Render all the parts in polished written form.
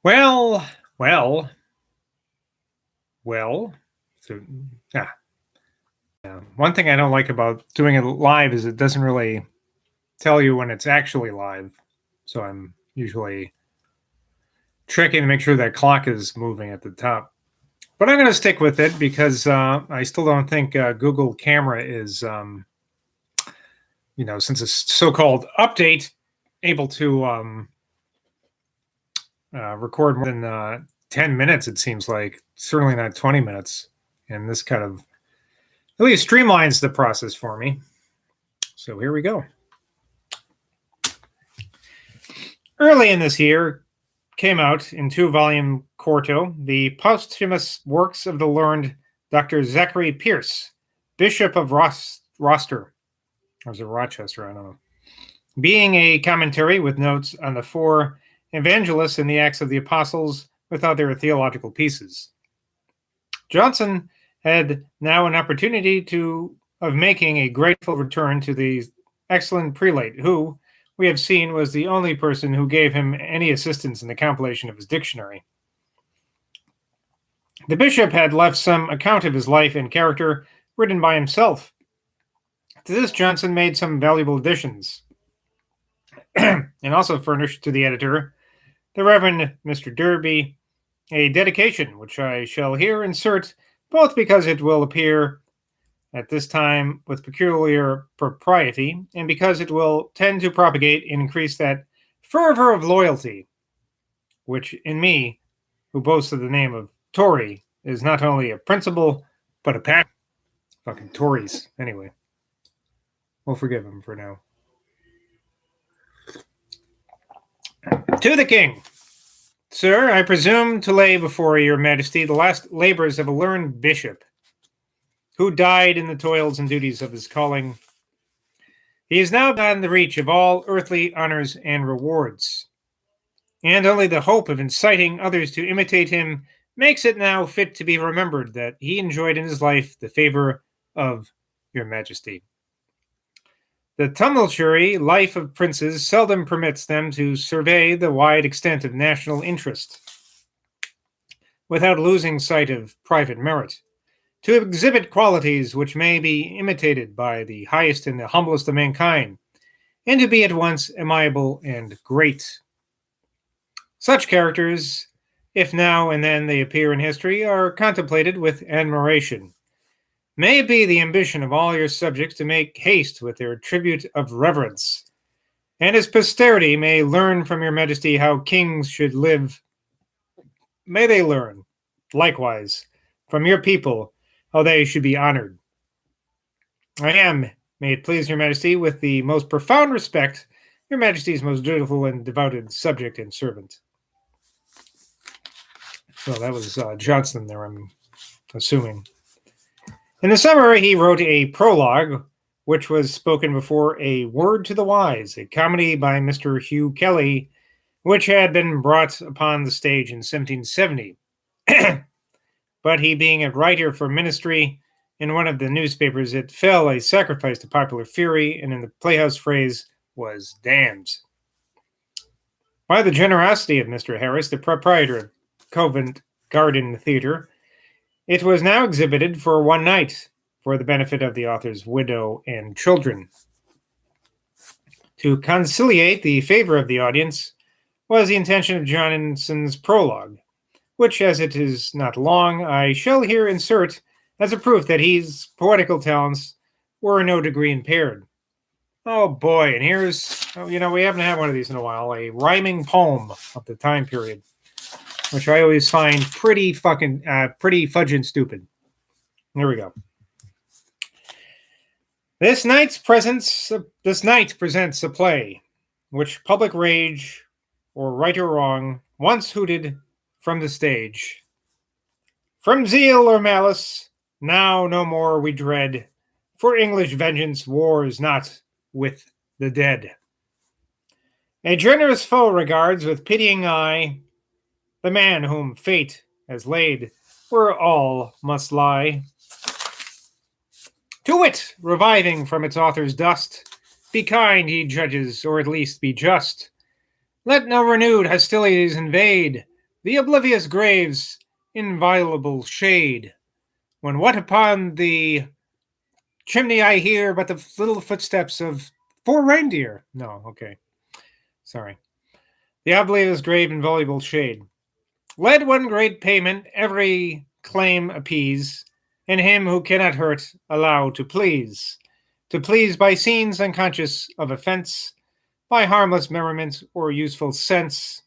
Well, well, well. So, yeah. One thing I don't like about doing it live is it doesn't really tell you when it's actually live. So I'm usually checking to make sure that clock is moving at the top. But I'm going to stick with it because I still don't think Google Camera is, since it's so-called update, able to record more than 10 minutes, it seems like. Certainly not 20 minutes. And this kind of at least streamlines the process for me. So here we go. Early in this year came out in 2-volume quarto the posthumous works of the learned Dr. Zachary Pierce, Bishop of Rochester. Or is it Rochester? I don't know. Being a commentary with notes on the 4 evangelists in the Acts of the Apostles without their theological pieces. Johnson had now an opportunity of making a grateful return to the excellent prelate, who, we have seen, was the only person who gave him any assistance in the compilation of his dictionary. The bishop had left some account of his life and character written by himself. To this, Johnson made some valuable additions, and also furnished to the editor, the Reverend Mr. Derby, a dedication, which I shall here insert, both because it will appear at this time with peculiar propriety, and because it will tend to propagate and increase that fervor of loyalty, which in me, who boasts of the name of Tory, is not only a principle, but a passion. Fucking Tories. Anyway, we'll forgive him for now. To the king. Sir, I presume to lay before your majesty the last labors of a learned bishop, who died in the toils and duties of his calling. He is now beyond the reach of all earthly honors and rewards, and only the hope of inciting others to imitate him makes it now fit to be remembered that he enjoyed in his life the favor of your majesty. The tumultuary life of princes seldom permits them to survey the wide extent of national interest without losing sight of private merit, to exhibit qualities which may be imitated by the highest and the humblest of mankind, and to be at once amiable and great. Such characters, if now and then they appear in history, are contemplated with admiration. May it be the ambition of all your subjects to make haste with their tribute of reverence, and as posterity may learn from your majesty how kings should live, may they learn, likewise, from your people how they should be honored. I am, may it please your majesty, with the most profound respect, your majesty's most dutiful and devoted subject and servant. So that was Johnson there, I'm assuming. In the summer, he wrote a prologue, which was spoken before A Word to the Wise, a comedy by Mr. Hugh Kelly, which had been brought upon the stage in 1770. But he being a writer for ministry in one of the newspapers, it fell a sacrifice to popular fury, and in the playhouse phrase, was damned. By the generosity of Mr. Harris, the proprietor of Covent Garden Theatre, it was now exhibited for one night for the benefit of the author's widow and children. To conciliate the favor of the audience was the intention of Johnson's prologue, which, as it is not long, I shall here insert as a proof that his poetical talents were in no degree impaired. Oh boy, and here's, we haven't had one of these in a while, a rhyming poem of the time period, which I always find pretty fudging stupid. Here we go. This night presents a play, which public rage, or right or wrong, once hooted from the stage. From zeal or malice, now no more we dread, for English vengeance wars not with the dead. A generous foe regards with pitying eye the man whom fate has laid where all must lie. To wit, reviving from its author's dust, be kind, ye judges, or at least be just. Let no renewed hostilities invade the oblivious grave's inviolable shade. When what upon the chimney I hear but the little footsteps of 4 reindeer. No, okay. Sorry. The oblivious grave inviolable shade. Let one great payment every claim appease, and him who cannot hurt allow to please by scenes unconscious of offence, by harmless merriment or useful sense,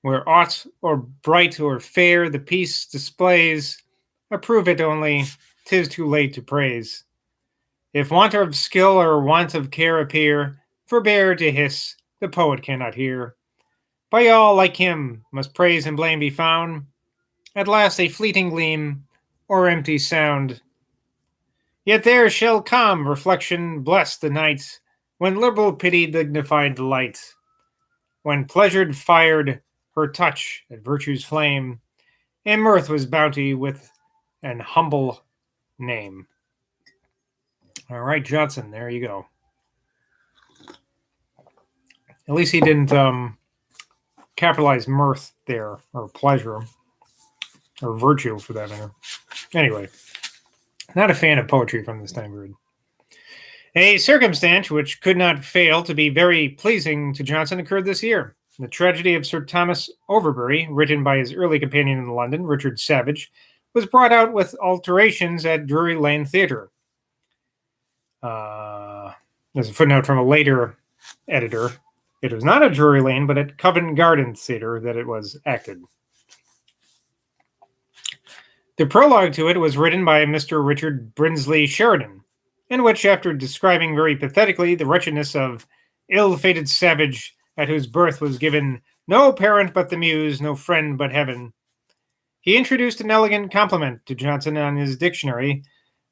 where aught or bright or fair the piece displays, approve it only, 'tis too late to praise. If want of skill or want of care appear, forbear to hiss, the poet cannot hear. By all like him must praise and blame be found, at last a fleeting gleam or empty sound. Yet there shall calm reflection bless the night, when liberal pity dignified the light, when pleasure fired her touch at virtue's flame, and mirth was bounty with an humble name. All right, Johnson, there you go. At least he didn't capitalize mirth there, or pleasure, or virtue for that matter. Anyway, not a fan of poetry from this time period. A circumstance which could not fail to be very pleasing to Johnson occurred this year. The tragedy of Sir Thomas Overbury, written by his early companion in London, Richard Savage, was brought out with alterations at Drury Lane Theatre. There's a footnote from a later editor. It was not at Drury Lane, but at Covent Garden Theatre that it was acted. The prologue to it was written by Mr. Richard Brinsley Sheridan, in which, after describing very pathetically the wretchedness of ill-fated Savage, at whose birth was given no parent but the muse, no friend but heaven, he introduced an elegant compliment to Johnson on his dictionary,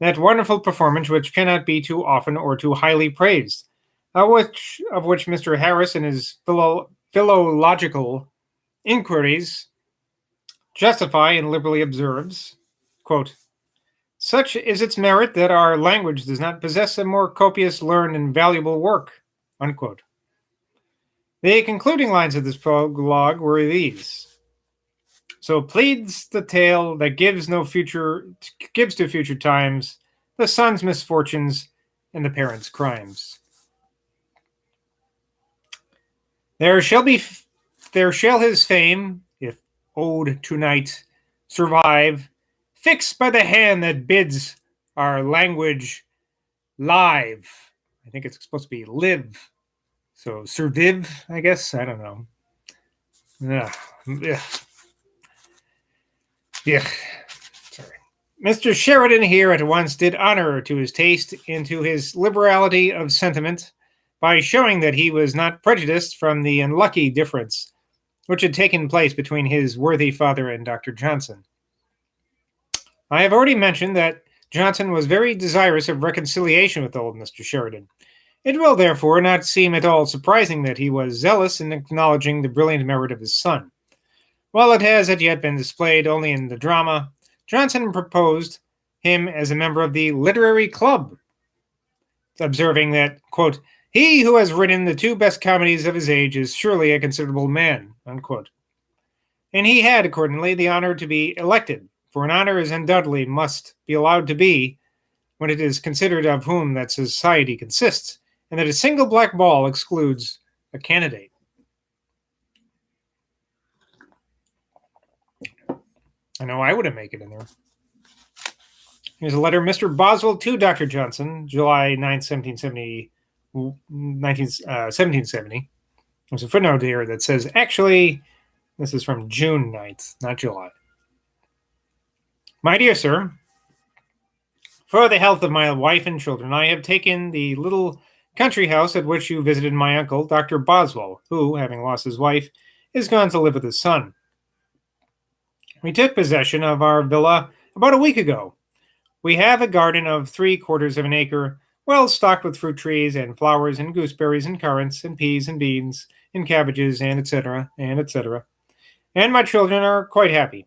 that wonderful performance which cannot be too often or too highly praised, of which Mr. Harris in his philological inquiries justify and liberally observes, quote, such is its merit that our language does not possess a more copious, learned, and valuable work, unquote. The concluding lines of this prologue were these. So pleads the tale that gives to future times the son's misfortunes and the parent's crimes. There shall his fame, if owed tonight, survive, fixed by the hand that bids our language live. I think it's supposed to be live. So survive, I guess. I don't know. Yeah. Sorry. Mr. Sheridan here at once did honor to his taste and to his liberality of sentiment by showing that he was not prejudiced from the unlucky difference which had taken place between his worthy father and Dr. Johnson. I have already mentioned that Johnson was very desirous of reconciliation with old Mr. Sheridan. It will therefore not seem at all surprising that he was zealous in acknowledging the brilliant merit of his son. While it has as yet been displayed only in the drama, Johnson proposed him as a member of the literary club, observing that, quote, he who has written the 2 best comedies of his age is surely a considerable man, unquote. And he had, accordingly, the honor to be elected, for an honor is undoubtedly must be allowed to be when it is considered of whom that society consists, and that a single black ball excludes a candidate. I know I wouldn't make it in there. Here's a letter, Mr. Boswell to Dr. Johnson, July 9, 1770. There's a footnote here that says, actually, this is from June 9th, not July. My dear sir, for the health of my wife and children, I have taken the little country house at which you visited my uncle, Dr. Boswell, who, having lost his wife, is gone to live with his son. We took possession of our villa about a week ago. We have a garden of 3/4 of an acre, well stocked with fruit trees and flowers and gooseberries and currants and peas and beans and cabbages and etc. and etc. And my children are quite happy.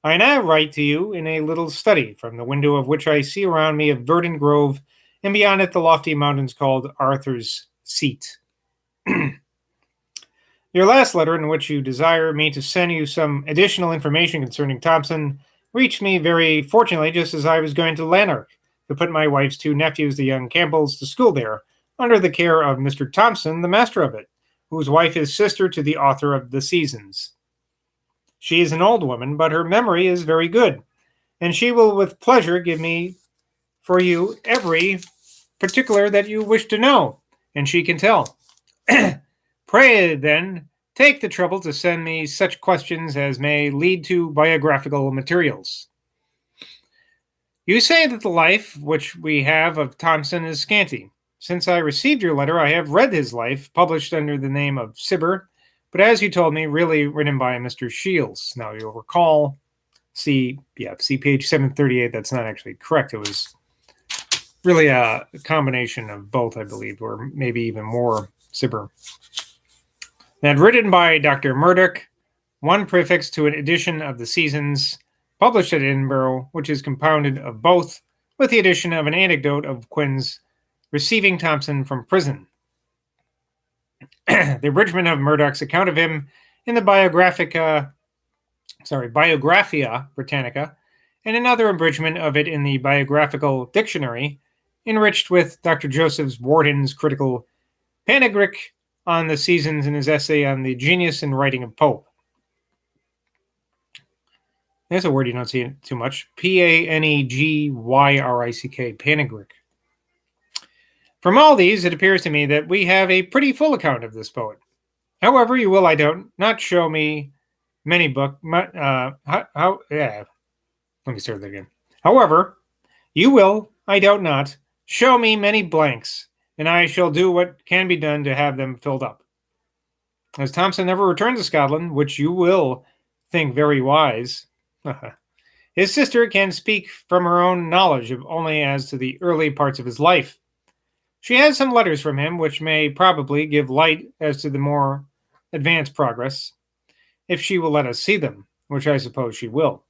I now write to you in a little study, from the window of which I see around me a verdant grove, and beyond it the lofty mountains called Arthur's Seat. Your Your last letter, in which you desire me to send you some additional information concerning Thompson, reached me very fortunately just as I was going to Lanark to put my wife's two nephews, the young Campbells, to school there, under the care of Mr. Thompson, the master of it, whose wife is sister to the author of The Seasons. She is an old woman, but her memory is very good, and she will with pleasure give me for you every particular that you wish to know, and she can tell. Pray, then, take the trouble to send me such questions as may lead to biographical materials. You say that the life which we have of Thompson is scanty. Since I received your letter, I have read his life, published under the name of Cibber, but as you told me, really written by Mr. Shields. Now, you'll recall, see page 738. That's not actually correct. It was really a combination of both, I believe, or maybe even more Cibber. And written by Dr. Murdoch, one prefix to an edition of The Seasons, published at Edinburgh, which is compounded of both, with the addition of an anecdote of Quinn's receiving Thompson from prison. The abridgment of Murdoch's account of him in the Biographia Britannica, and another abridgment of it in the Biographical Dictionary, enriched with Dr. Joseph Warden's critical panegyric on The Seasons in his essay on the genius and writing of Pope. There's a word you don't see too much. Panegyrick, panegyric. From all these, it appears to me that we have a pretty full account of this poet. However, you will, I don't, not show me many book. Let me start that again. However, you will, I doubt not, show me many blanks, and I shall do what can be done to have them filled up. As Thompson never returned to Scotland, which you will think very wise, his sister can speak from her own knowledge only as to the early parts of his life. She has some letters from him which may probably give light as to the more advanced progress, if she will let us see them, which I suppose she will.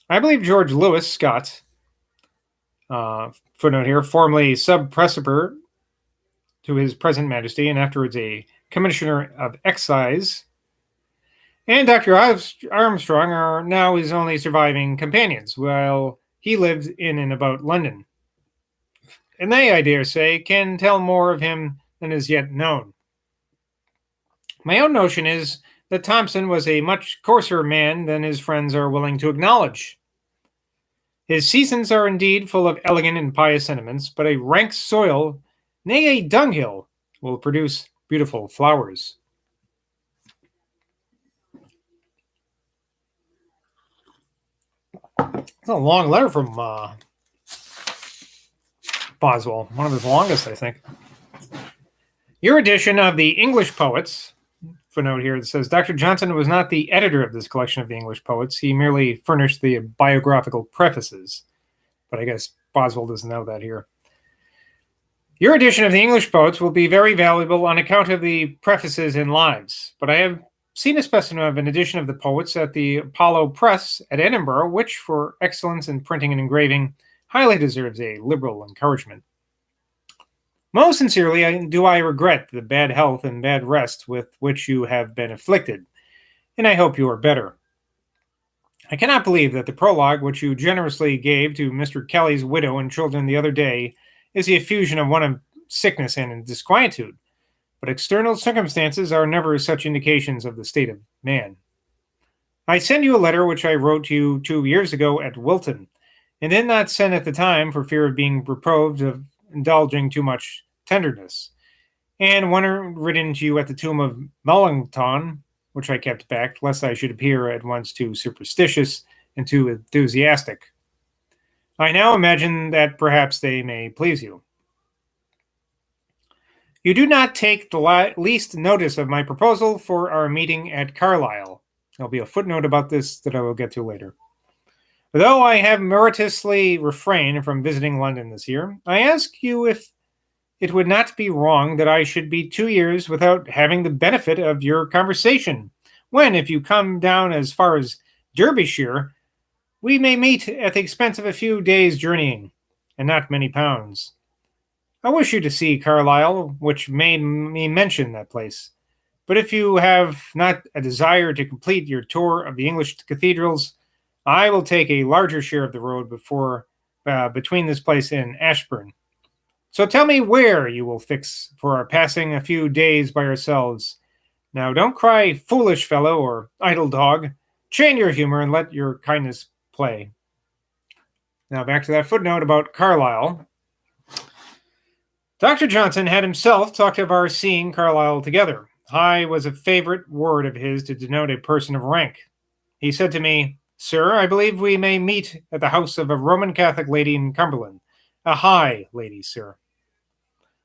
I believe George Lewis Scott, footnote here, formerly sub-precetor to his present majesty and afterwards a commissioner of excise, and Dr. Armstrong are now his only surviving companions, while he lived in and about London. And they, I dare say, can tell more of him than is yet known. My own notion is that Thompson was a much coarser man than his friends are willing to acknowledge. His seasons are indeed full of elegant and pious sentiments, but a rank soil, nay, a dunghill, will produce beautiful flowers. It's a long letter from Boswell, one of his longest, I think. Your edition of the English Poets, footnote here that says Dr. Johnson was not the editor of this collection of the English poets. He merely furnished the biographical prefaces. But I guess Boswell doesn't know that here. Your edition of the English Poets will be very valuable on account of the prefaces and lives. But I have seen a specimen of an edition of the poets at the Apollo Press at Edinburgh, which, for excellence in printing and engraving, highly deserves a liberal encouragement. Most sincerely do I regret the bad health and bad rest with which you have been afflicted, and I hope you are better. I cannot believe that the prologue which you generously gave to Mr. Kelly's widow and children the other day is the effusion of one of sickness and disquietude, but external circumstances are never such indications of the state of man. I send you a letter which I wrote to you 2 years ago at Wilton, and did not send at the time for fear of being reproached of indulging too much tenderness, and one written to you at the tomb of Melanchthon, which I kept back, lest I should appear at once too superstitious and too enthusiastic. I now imagine that perhaps they may please you. You do not take the least notice of my proposal for our meeting at Carlisle. There'll be a footnote about this that I will get to later. Though I have meritoriously refrained from visiting London this year, I ask you if it would not be wrong that I should be 2 years without having the benefit of your conversation, when, if you come down as far as Derbyshire, we may meet at the expense of a few days' journeying, and not many pounds. I wish you to see Carlisle, which made me mention that place. But if you have not a desire to complete your tour of the English cathedrals, I will take a larger share of the road between this place and Ashburn. So tell me where you will fix for our passing a few days by ourselves. Now don't cry, foolish fellow, or idle dog. Chain your humor and let your kindness play. Now back to that footnote about Carlyle. Dr. Johnson had himself talked of our seeing Carlyle together. High was a favorite word of his to denote a person of rank. He said to me, Sir, I believe we may meet at the house of a Roman Catholic lady in Cumberland. A high lady, sir.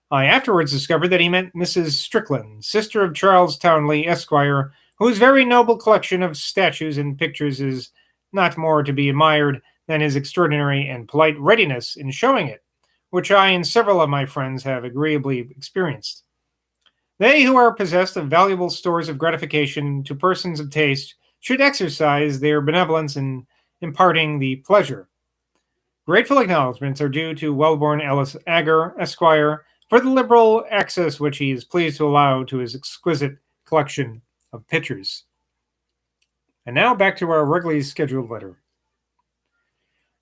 I afterwards discovered that he meant Mrs. Strickland, sister of Charles Townley, Esquire, whose very noble collection of statues and pictures is not more to be admired than his extraordinary and polite readiness in showing it, which I and several of my friends have agreeably experienced. They who are possessed of valuable stores of gratification to persons of taste should exercise their benevolence in imparting the pleasure. Grateful acknowledgments are due to Wellborn Ellis Agar, Esquire, for the liberal access which he is pleased to allow to his exquisite collection of pictures. And now back to our regularly scheduled letter.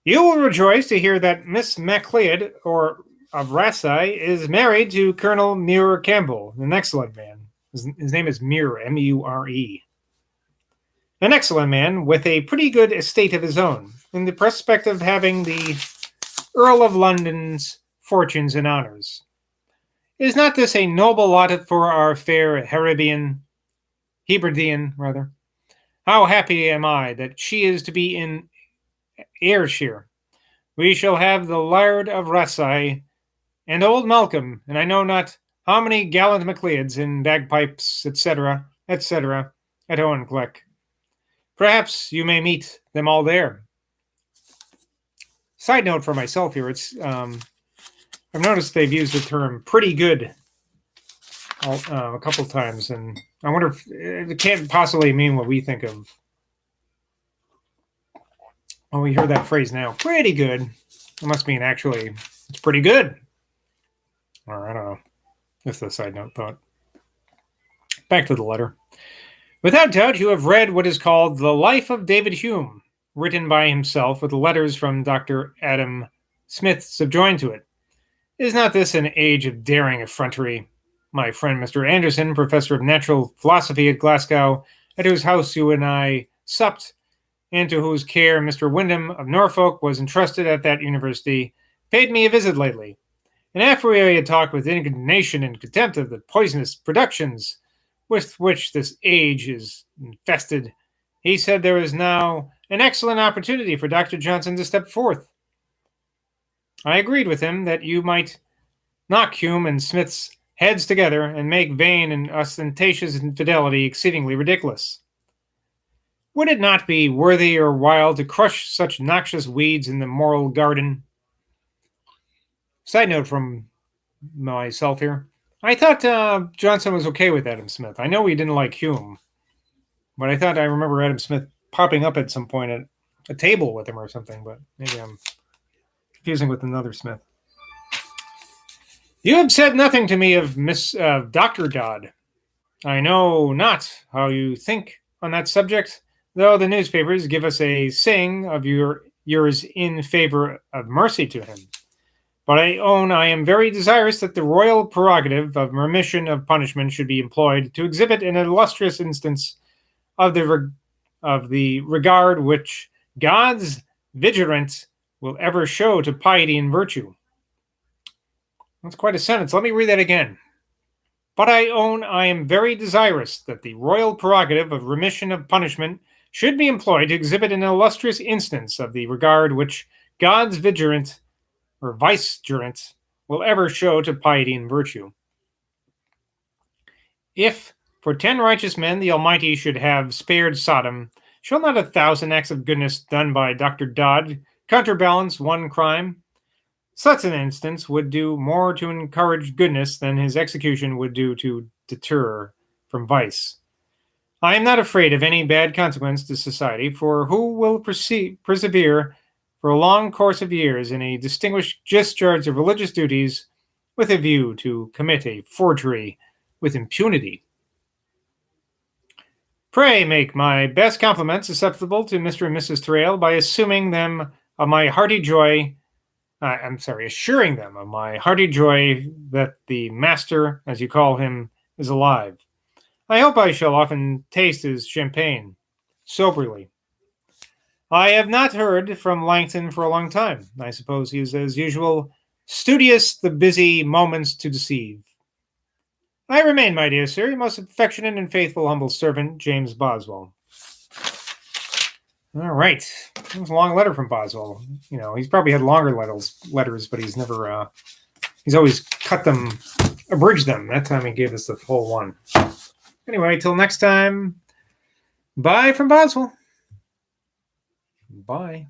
You will rejoice to hear that Miss MacLeod, or of Rassai, is married to Colonel Muir Campbell, an excellent man. His name is Muir, M-U-R-E. An excellent man with a pretty good estate of his own, in the prospect of having the Earl of London's fortunes and honors. Is not this a noble lot for our fair Hebridean? How happy am I that she is to be in Ayrshire. We shall have the Laird of Rassai and old Malcolm, and I know not how many gallant MacLeods in bagpipes, etc., etc., at Owencleck. Perhaps you may meet them all there. Side note for myself here, I've noticed they've used the term pretty good a couple times, and I wonder if it can't possibly mean what we think of when we hear that phrase now. Pretty good. It must mean actually it's pretty good. Or I don't know. Just a side note thought. Back to the letter. Without doubt, you have read what is called The Life of David Hume, written by himself with the letters from Dr. Adam Smith subjoined to it. Is not this an age of daring effrontery? My friend Mr. Anderson, professor of natural philosophy at Glasgow, at whose house you and I supped, and to whose care Mr. Wyndham of Norfolk was entrusted at that university, paid me a visit lately. And after we had talked with indignation and contempt of the poisonous productions with which this age is infested, he said there is now an excellent opportunity for Dr. Johnson to step forth. I agreed with him that you might knock Hume and Smith's heads together and make vain and ostentatious infidelity exceedingly ridiculous. Would it not be worthy or while to crush such noxious weeds in the moral garden? Side note from myself here. I thought Johnson was okay with Adam Smith. I know he didn't like Hume, but I thought I remember Adam Smith popping up at some point at a table with him or something, but maybe I'm confusing with another Smith. You have said nothing to me of Dr. Dodd. I know not how you think on that subject, though the newspapers give us a saying of yours in favor of mercy to him. But I own I am very desirous that the royal prerogative of remission of punishment should be employed to exhibit an illustrious instance of the regard which God's vigilant will ever show to piety and virtue. That's quite a sentence. Let me read that again. But I own I am very desirous that the royal prerogative of remission of punishment should be employed to exhibit an illustrious instance of the regard which God's vigilant or vicegerent will ever show to piety and virtue. If for 10 righteous men the Almighty should have spared Sodom, shall not 1,000 acts of goodness done by Dr. Dodd counterbalance one crime? Such an instance would do more to encourage goodness than his execution would do to deter from vice. I am not afraid of any bad consequence to society, for who will persevere for a long course of years in a distinguished discharge of religious duties with a view to commit a forgery with impunity? Pray make my best compliments acceptable to Mr. and Mrs. Thrale by assuming them of my hearty joy. Assuring them of my hearty joy that the master, as you call him, is alive. I hope I shall often taste his champagne, soberly. I have not heard from Langton for a long time. I suppose he is, as usual, studious the busy moments to deceive. I remain, my dear sir, your most affectionate and faithful humble servant, James Boswell. All right. It was a long letter from Boswell. You know, he's probably had longer letters, but he's never, he's always cut them, abridged them. That time he gave us the full one. Anyway, till next time, bye from Boswell. Bye.